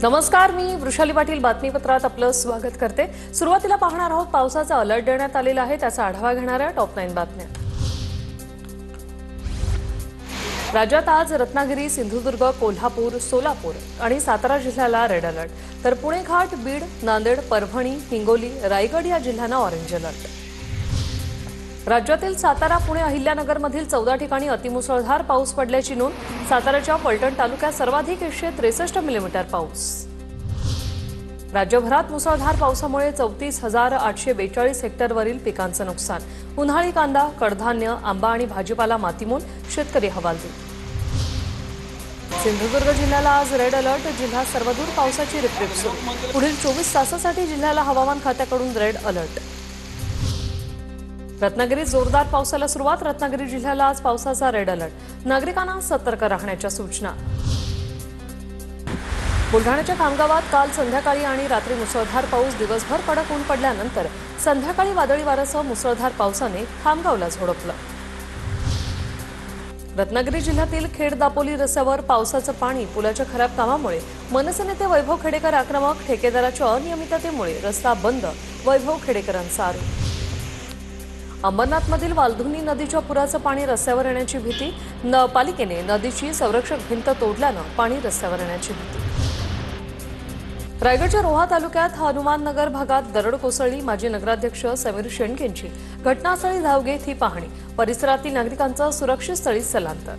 नमस्कार, मी वृषाली पाटील बातमीपत्रात आपलं स्वागत करते। सुरुवातीला पाहणार आहोत पावसाचा अलर्ट देण्यात आलेला आहे त्याचा आढावा घेणाऱ्या टॉप 9 बातम्या। राज्यात आज रत्नागिरी, सिंधुदुर्ग, कोल्हापूर, सोलापूर आणि सातारा जिल्ह्याला रेड अलर्ट, तर पुणे घाट, बीड, नांदेड, परभणी, हिंगोली, रायगड या जिल्ह्यांना ऑरेंज अलर्ट। राज्यातील सातारा, पुणे, अहिल्यानगरमधील 14 ठिकाणी अतिमुसळधार पाऊस पडल्याची नोंद। साताराच्या फलटण तालुक्यात सर्वाधिक 163 मिलीमीटर पाऊस। राज्यभरात मुसळधार पावसामुळे 34,842 हेक्टरवरील पिकांचं नुकसान। उन्हाळी कांदा, कडधान्य, आंबा आणि भाजीपाला मातीमोल, शेतकरी हवालदिल। सिंधुदुर्ग जिल्ह्याला आज रेड अलर्ट, जिल्ह्यात सर्वदूर पावसाची रिपरिप सुरू। पुढील 24 तासासाठी जिल्ह्याला हवामान खात्याकडून रेड अलर्ट। रत्नागिरीत जोरदार पावसाला सुरुवात, रत्नागिरी जिल्ह्याला आज पावसाचा रेड अलर्ट, नागरिकांना सतर्क राहण्याच्या सूचना। बुलढाण्याच्या खामगावात काल संध्याकाळी आणि रात्री मुसळधार पाऊस, दिवसभर कडक ऊन पडल्यानंतर संध्याकाळी वादळी वाऱ्यासह मुसळधार पावसाने खामगावला झोडपलं। रत्नागिरी जिल्ह्यातील खेड दापोली रस्त्यावर पावसाचं पाणी, पुलाच्या खराब कामामुळे मनसे नेते वैभव खेडेकर आक्रमक, ठेकेदाराच्या अनियमिततेमुळे रस्ता बंद, वैभव खेडेकरांचा आरोप। अंबरनाथमधील वालधुनी नदीच्या पुराचं पाणी रस्त्यावर येण्याची भीती, पालिकेने नदीची संरक्षक भिंत तोडल्यानं पाणी रस्त्यावर येण्याची भीती। रायगडच्या रोहा तालुक्यात हनुमाननगर भागात दरड कोसळली, माजी नगराध्यक्ष समीर शेंडकेंची घटनास्थळी धाव घेत ही पाहणी, परिसरातील नागरिकांचं सुरक्षित स्थळी स्थलांतर।